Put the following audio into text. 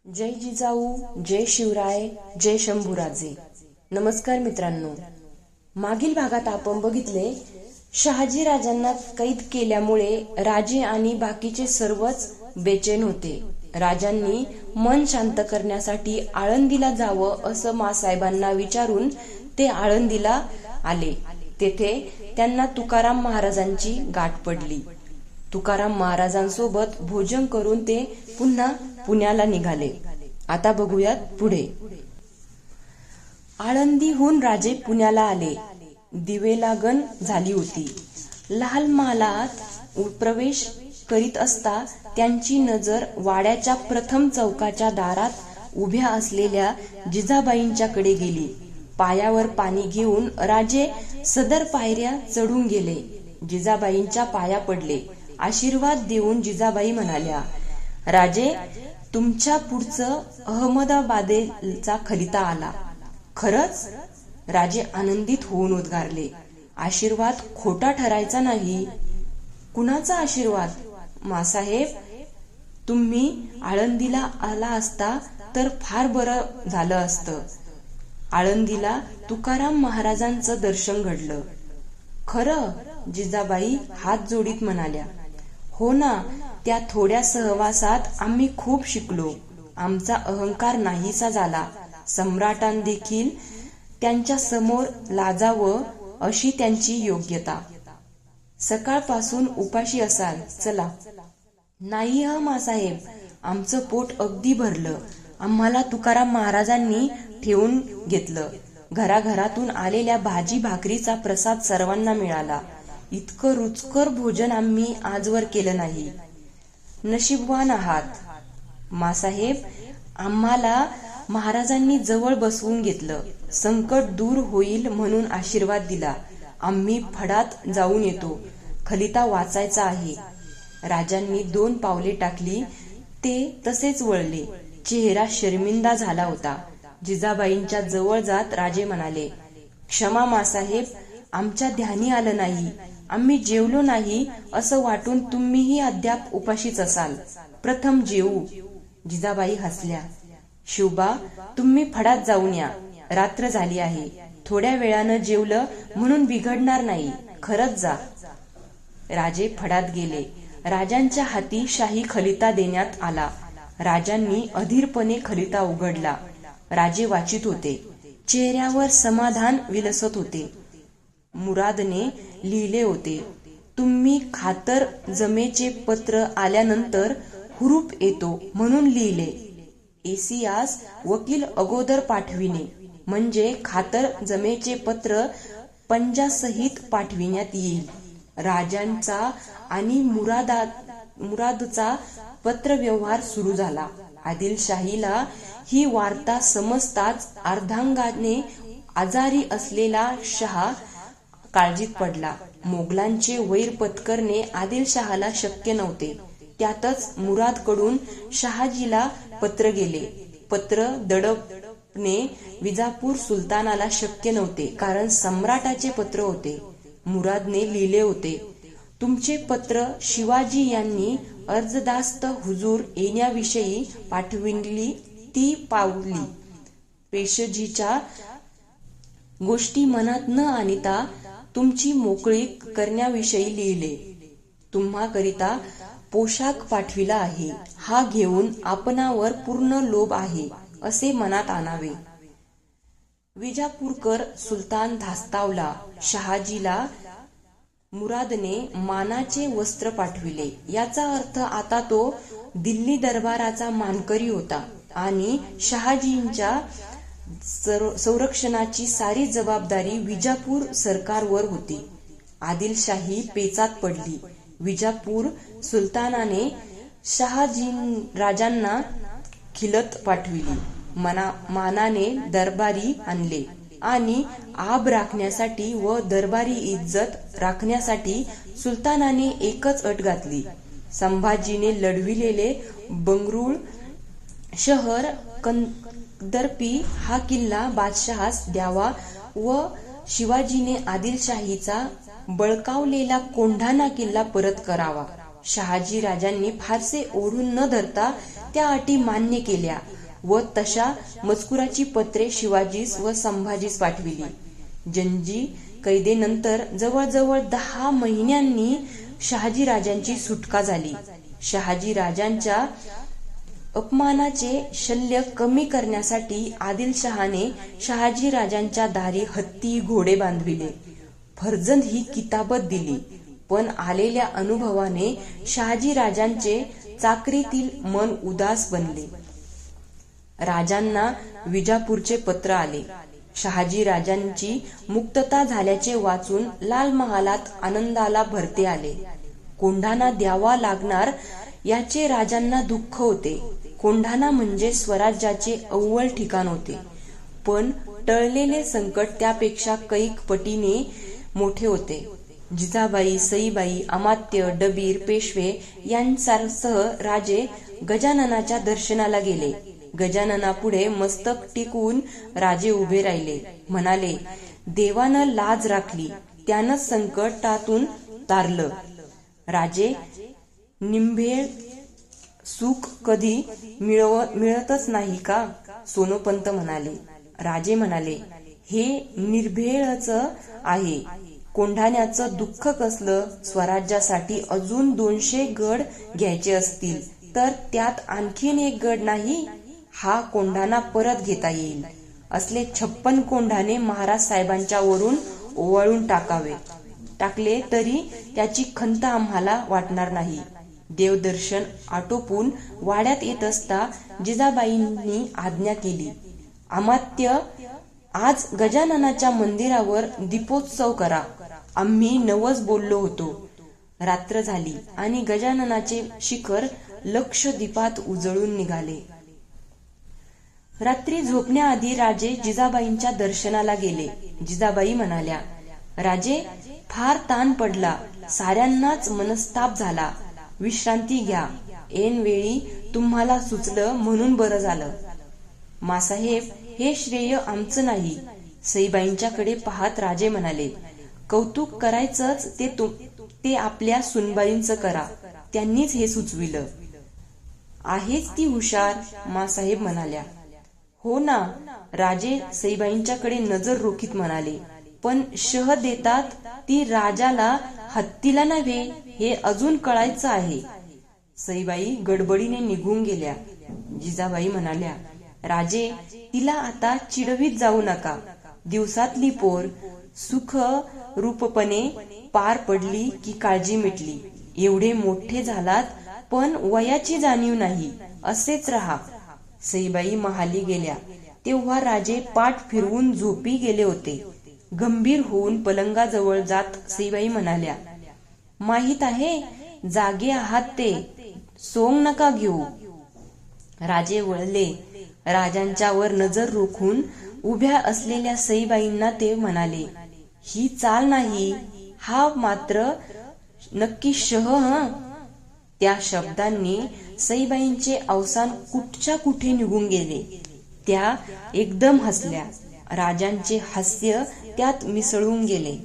जय जिजाऊ, जय शिवराय, जय शंभूराजे. नमस्कार मित्रांनो. मागील भागात आपण बघितले शहाजी राजांना कैद केल्यामुळे राजे आणि बाकीचे सर्वच बेचैन होते. राजांनी मन शांत करण्यासाठी आळंदीला जावं असं मासाहेबांना विचारून ते आळंदीला आले. तेथे त्यांना तुकाराम महाराजांची गाठ पडली. तुकाराम महाराजांसोबत भोजन करून ते पुन्हा पुण्याला निघाले. आता बघूयात पुढे. आळंदीहून राजे पुण्याला आले. दिवेलागण झाली होती. लाल महालात प्रवेश करीत असता त्यांची नजर वाड्याच्या प्रथम चौकाच्या दारात उभ्या असलेल्या जिजाबाईंच्याकडे गेली. पायावर पाणी घेऊन राजे सदर पायऱ्या चढून गेले. जिजाबाईंच्या पाया पडले. आशीर्वाद देऊन जिजाबाई म्हणाल्या, राजे, तुमच्या पुढचं अहमदाबादेचा खलिता आला. खरंच? राजे आनंदित होऊन उद्गारले. आशीर्वाद खोटा ठरायचा नाही. कुणाचा आशीर्वाद? मासाहेब, तुम्ही आळंदीला आला असता तर फार बरं झालं असतं. आळंदीला तुकाराम महाराजांचं दर्शन घडलं. खरं? जिजाबाई हात जोडीत म्हणाल्या. हो ना, त्या थोड्या सहवासात आम्ही खूप शिकलो. आमचा अहंकार नाहीसा झाला. सम्राटांदेखील त्यांच्या समोर लाजावं अशी त्यांची योग्यता. सकाळपासून उपाशी असाल, चला. नाही मासाहेब, आमचं पोट अगदी भरलं. आम्हाला तुकाराम महाराजांनी ठेवून घेतलं. घराघरातून आलेल्या भाजी भाकरीचा प्रसाद सर्वांना मिळाला. इतकं रुचकर भोजन आम्ही आजवर केलं नाही. नशीबवान आहात. मासाहेब, आम्हाला महाराजांनी जवळ बसवून घेतलं. संकट दूर होईल म्हणून आशीर्वाद दिला. आम्ही फडात जाऊन येतो. खलिता वाचायचा आहे. राजांनी 2 पावले टाकली. ते तसेच वळले. चेहरा शर्मिंदा झाला होता. जिजाबाईंच्या जवळ जात राजे म्हणाले, क्षमा मासाहेब, आमच्या ध्यानी आलं नाही. आम्ही जेवलो नाही असं वाटून तुम्हीही अद्याप उपाशीच असाल. प्रथम जेवू. जिजाबाई हसल्या. शिवबा, तुम्ही फडात जाऊन या. रात्र झाली आहे. थोड्या वेळानं जेवलं म्हणून बिघडणार नाही. खरंच जा. राजे फडात गेले. राजांच्या हाती शाही खलिता देण्यात आला. राजांनी अधीरपणे खलिता उघडला. राजे वाचित होते. चेहऱ्यावर समाधान विलसत होते. मुरादने लिहिले होते, तुम्ही खातर जमेचे पत्र आल्यानंतर हुरूप येतो म्हणून लिहिले. एसियास वकील अगोदर पाठविणे म्हणजे खातर जमेचे पत्र पंजासहित पाठविण्यात येईल. राजांचा आणि मुरादचा पत्रव्यवहार सुरू झाला. आदिलशाहीला ही वार्ता समजताच अर्धांगाने आजारी असलेला शहा काळजीत पडला. मोगलांचे वैर पत्करणे आदिलशहाला शक्य नव्हते. त्यातच मुरादकडून शहाजीला पत्र गेले. पत्र दडपणे विजापूर सुलतानाला शक्य नव्हते, कारण सम्राटाचे पत्र होते. मुरादने लिहिले होते, तुमचे पत्र शिवाजी यांनी अर्जदास्त हुजूर येण्याविषयी पाठविली ती पावली. पेशजीच्या गोष्टी मनात न आणता तुमची मोकळी करण्याविषयी लिहिले. तुम्हाकरिता पोशाख पाठविला आहे. हा घेऊन आपणावर पूर्ण लोभ आहे असे मनात आणावे. विजापूरकर सुलतान धास्तावला. शहाजीला मुरादने मानाचे वस्त्र पाठविले. याचा अर्थ आता तो दिल्ली दरबाराचा मानकरी होता आणि शहाजींच्या संरक्षणाची सारी जबाबदारी विजापूर सरकारवर होती. आदिलशाही पेचात पडली. विजापूर सुलतानाने राजांना खिलत पाठविली. मानाने दरबारी आणले आणि आब राखण्यासाठी व दरबारी इज्जत राखण्यासाठी सुलतानाने एकच अट घातली. संभाजीने लढविलेले बंगळूर शहर कंदर्पी हा किल्ला बादशहास द्यावा व शिवाजीने आदिलशाहीचा बळकावलेला कोंढाणा किल्ला परत करावा. शहाजी राजांनी फारसे ओढून न धरता त्या अटी मान्य केल्या व तशा मजकुराची पत्रे शिवाजीस व संभाजीस पाठविली. जंजी कैदेनंतर जवळजवळ 10 महिन्यांनी शहाजी राजांची सुटका झाली. शहाजी राजांच्या अपमानाचे शल्य कमी करण्यासाठी आदिलशहाने शहाजी राजांच्या दारी हत्ती घोडे बांधविले. फर्जंद ही किताबत दिली. पण आलेल्या अनुभवाने शहाजी राजांचे चाकरीतील मन उदास बनले. राजांना विजापूरचे पत्र आले. शहाजी राजांची मुक्तता झाल्याचे वाचून लाल महालात आनंदाला भरते आले. कोंढाणा द्यावा लागणार याचे राजांना दुःख होते. कोंढाणा म्हणजे स्वराज्याचे अव्वल ठिकाण होते. पण टळलेले संकट त्यापेक्षा कैक पटीने मोठे होते. जिजाबाई, सईबाई, अमात्य, डबीर, पेशवे यांच्यासह राजे गजाननाच्या दर्शनाला गेले. गजाननापुढे मस्तक टेकवून राजे उभे राहिले. म्हणाले, देवानं लाज राखली, त्यानं संकटातून तारलं. राजे, निंभेळ सुख कधी मिळतच नाही का? सोनोपंत म्हणाले. राजे म्हणाले, हे निर्भेळच आहे. कोंढाण्याचं दुःख कसलं? स्वराज्यासाठी अजून 200 गड घ्यायचे असतील तर त्यात आणखीन एक गड नाही. हा कोंढाणा परत घेता येईल. असले 56 कोंढाणे महाराज साहेबांच्या वरून ओवाळून टाकले तरी त्याची खंत आम्हाला वाटणार नाही. देवदर्शन आटोपून वाड्यात येत असता जिजाबाईंनी आज्ञा केली, अमात्य, आज गजाननाच्या मंदिरावर दीपोत्सव करा. आम्ही नवस बोललो होतो. रात्र झाली आणि गजाननाचे शिखर लक्ष दीपात उजळून निघाले. रात्री झोपण्याआधी राजे जिजाबाईंच्या दर्शनाला गेले. जिजाबाई म्हणाल्या, राजे, फार ताण पडला, साऱ्यांनाच मनस्ताप झाला. विश्रांती घ्या. ऐन वेळी तुम्हाला सुचलं म्हणून बरं झालं. मासाहेब, हे श्रेय आमचं नाही. सईबाईंच्याकडे पाहत राजे म्हणाले, कौतुक करायचंच ते आपल्या सुनबाईंचं करा. त्यांनीच हे सुचविलं. आहेच ती हुशार, मासाहेब म्हणाल्या. हो ना, राजे सईबाईंच्याकडे नजर रोखीत म्हणाले. पण शह देतात ती राजाला, हत्तीला नव्हे, हे अजून कळायचं आहे. सईबाई गडबडीने निघून गेल्या. जिजाबाई म्हणाल्या, राजे, तिला आता चिडवीत जाऊ नका. दिवसातली पोर सुख रूपपणे पार पडली की काळजी मिटली. एवढे मोठे झालात पण वयाची जाणीव नाही. असेच राहा. सईबाई महाली गेल्या तेव्हा राजे पाठ फिरवून झोपी गेले होते. गंभीर होऊन पलंगाजवळ जात सईबाई म्हणाल्या, माहीत आहे, जागे आहात ते, सोंग नका घेऊ. राजे वळले. राजांच्या वर नजर रोखून उभ्या असलेल्या सईबाईंना ते म्हणाले, ही चाल नाही, हा मात्र नक्की शह. त्या शब्दांनी सईबाईंचे अवसान कुठच्या कुठे निघून गेले. त्या एकदम हसल्या. राजांचे हास्य त्यात मिसळून गेले.